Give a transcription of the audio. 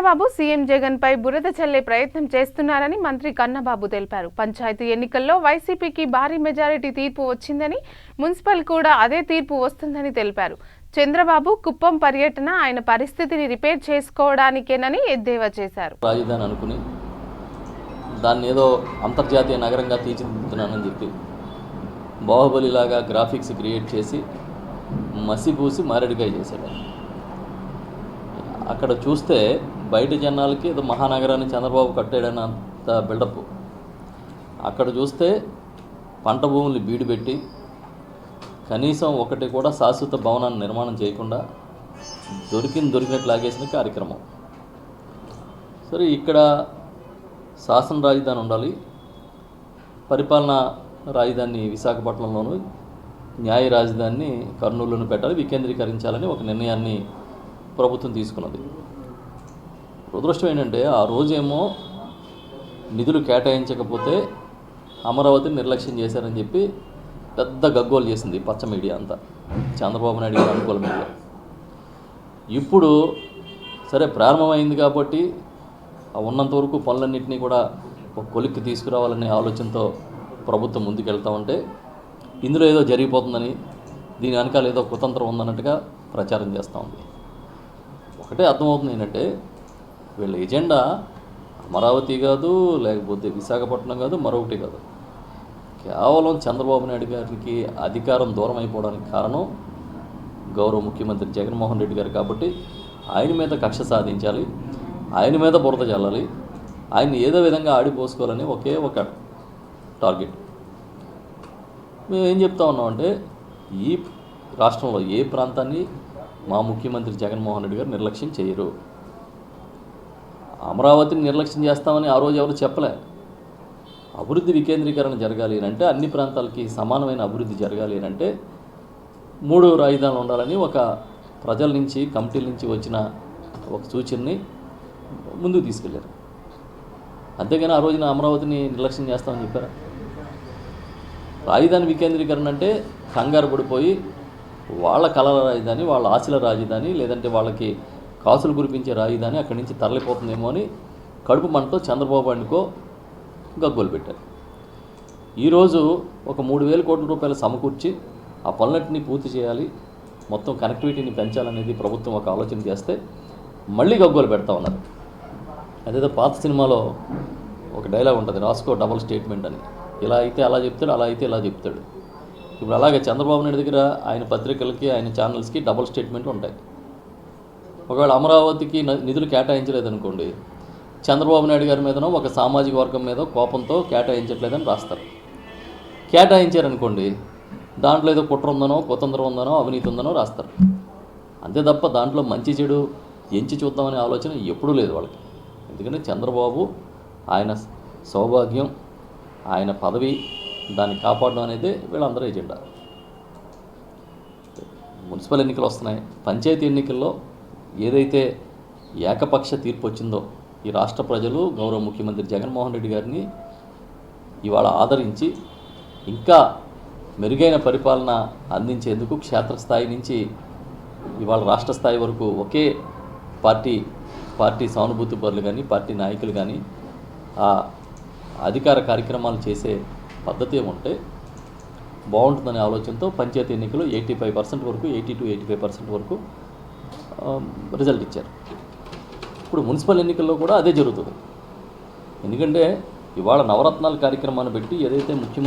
Chandrababu CM Jagan పై బురద చల్లే ప్రయత్నం చేస్తున్నారని మంత్రి కన్నబాబు తెలిపారు. పంచాయతీ ఎన్నికల్లో వైసీపీకి భారీ మెజారిటీ తీర్పు వచ్చిందని, మున్సిపల్ కూడా అదే తీర్పు వస్తుందని తెలిపారు. చంద్రబాబు కుప్పం పర్యటన ఆయన పరిస్థితిని రిపేర్ చేసుకోవడానికేనని ఎద్దేవా చేశారు. రాజధాని అనుకుని దాన్ని ఏదో అంతర్జాతీయ నగరంగా తీర్చిదిద్దుతున్నానని చెప్పి బాహుబలిలాగా గ్రాఫిక్స్ క్రియేట్ చేసి మసిపూసి మారేడుకాయ చేశాడు. అక్కడ చూస్తే బయట జనాలకి ఏదో మహానగరాన్ని చంద్రబాబు కట్టాడని అంత బిల్డప్. అక్కడ చూస్తే పంట భూముల్ని బీడుపెట్టి కనీసం ఒకటి కూడా శాశ్వత భవనాన్ని నిర్మాణం చేయకుండా దొరికినట్లు లాగేసిన కార్యక్రమం. సరే, ఇక్కడ శాసన రాజధాని ఉండాలి, పరిపాలనా రాజధాని విశాఖపట్నంలోను, న్యాయ రాజధానిని కర్నూలులోను పెట్టాలి, వికేంద్రీకరించాలని ఒక నిర్ణయాన్ని ప్రభుత్వం తీసుకున్నది. దురదృష్టం ఏంటంటే ఆ రోజేమో నిధులు కేటాయించకపోతే అమరావతిని నిర్లక్ష్యం చేశారని చెప్పి పెద్ద గగ్గోలు చేసింది పచ్చ మీడియా అంతా, చంద్రబాబు నాయుడు గారి అనుకూల మీడియా. ఇప్పుడు సరే ప్రారంభమైంది కాబట్టి ఉన్నంత వరకు పనులన్నింటినీ కూడా ఒక కొలిక్కి తీసుకురావాలనే ఆలోచనతో ప్రభుత్వం ముందుకెళ్తా ఉంటే ఇందులో ఏదో జరిగిపోతుందని, దీని వెనకాల ఏదో కుతంత్రం ఉందన్నట్టుగా ప్రచారం చేస్తూ ఉంది. ఒకటే అర్థమవుతుంది ఏంటంటే వీళ్ళ ఎజెండా అమరావతి కాదు, లేకపోతే విశాఖపట్నం కాదు, మరొకటి కాదు. కేవలం చంద్రబాబు నాయుడు గారికి అధికారం దూరం అయిపోవడానికి కారణం గౌరవ ముఖ్యమంత్రి జగన్మోహన్ రెడ్డి గారు. కాబట్టి ఆయన మీద కక్ష సాధించాలి, ఆయన మీద బురద చల్లాలి, ఆయన్ని ఏదో విధంగా ఆడిపోసుకోవాలని ఒకే ఒక టార్గెట్. మేము ఏం చెప్తా ఉన్నామంటే ఈ రాష్ట్రంలో ఏ ప్రాంతాన్ని మా ముఖ్యమంత్రి జగన్మోహన్ రెడ్డి గారు నిర్లక్ష్యం చేయరు. అమరావతిని నిర్లక్ష్యం చేస్తామని ఆ రోజు ఎవరు చెప్పలే. అభివృద్ధి వికేంద్రీకరణ జరగాలి అంటే, అన్ని ప్రాంతాలకి సమానమైన అభివృద్ధి జరగాలి అంటే 3 రాజధానులు ఉండాలని ఒక ప్రజల నుంచి, కమిటీల నుంచి వచ్చిన ఒక సూచనని ముందుకు తీసుకెళ్లారు. అంతేగాని ఆ రోజున అమరావతిని నిర్లక్ష్యం చేస్తామని చెప్పారా? రాజధాని వికేంద్రీకరణ అంటే కంగారు పడిపోయి వాళ్ళ కళల రాజధాని, వాళ్ళ ఆశల రాజధాని, లేదంటే వాళ్ళకి కాసులు కురిపించే రాజధాని అక్కడి నుంచి తరలిపోతుందేమో అని కడుపు మంటతో చంద్రబాబు అనుకో గగ్గోలు పెట్టారు. ఈరోజు ఒక 3,000 కోట్ల రూపాయలు సమకూర్చి ఆ పనులన్నింటినీ పూర్తి చేయాలి, మొత్తం కనెక్టివిటీని పెంచాలనేది ప్రభుత్వం ఒక ఆలోచన చేస్తే మళ్ళీ గగ్గోలు పెడతా ఉన్నారు. అదేదో పాత సినిమాలో ఒక డైలాగ్ ఉంటుంది, రాసుకో డబుల్ స్టేట్మెంట్ అని. ఇలా అయితే అలా చెప్తాడు, అలా అయితే ఇలా చెప్తాడు. ఇప్పుడు అలాగే చంద్రబాబు నాయుడు దగ్గర ఆయన పత్రికలకి, ఆయన ఛానల్స్కి డబుల్ స్టేట్మెంట్ ఉంటాయి. ఒకవేళ అమరావతికి నిధులు కేటాయించలేదనుకోండి, చంద్రబాబు నాయుడు గారి మీదనో ఒక సామాజిక వర్గం మీద కోపంతో కేటాయించట్లేదని రాస్తారు. కేటాయించారనుకోండి, దాంట్లో ఏదో కుట్ర ఉందనో, కుతంత్రం ఉందనో, అవినీతి ఉందనో రాస్తారు. అంతే తప్ప దాంట్లో మంచి చెడు ఎంచి చూద్దామనే ఆలోచన ఎప్పుడూ లేదు వాళ్ళకి. ఎందుకంటే చంద్రబాబు ఆయన సౌభాగ్యం, ఆయన పదవి, దాన్ని కాపాడడం అనేది వీళ్ళందరూ ఎజెండా. మున్సిపల్ ఎన్నికలు వస్తున్నాయి. పంచాయతీ ఎన్నికల్లో ఏదైతే ఏకపక్ష తీర్పు వచ్చిందో ఈ రాష్ట్ర ప్రజలు గౌరవ ముఖ్యమంత్రి జగన్మోహన్ రెడ్డి గారిని ఇవాళ ఆదరించి ఇంకా మెరుగైన పరిపాలన అందించేందుకు క్షేత్రస్థాయి నుంచి ఇవాళ రాష్ట్ర స్థాయి వరకు ఒకే పార్టీ సానుభూతి పరులు కానీ, పార్టీ నాయకులు కానీ ఆ అధికార కార్యక్రమాలు చేసే పద్ధతి ఏముంటే బాగుంటుందనే ఆలోచనతో పంచాయతీ ఎన్నికలు 85% వరకు, 80-85% వరకు రిజల్ట్ ఇచ్చారు. ఇప్పుడు మున్సిపల్ ఎన్నికల్లో కూడా అదే జరుగుతుంది. ఎందుకంటే ఇవాళ నవరత్నాల కార్యక్రమాన్ని పెట్టి ఏదైతే ముఖ్యమంత్రి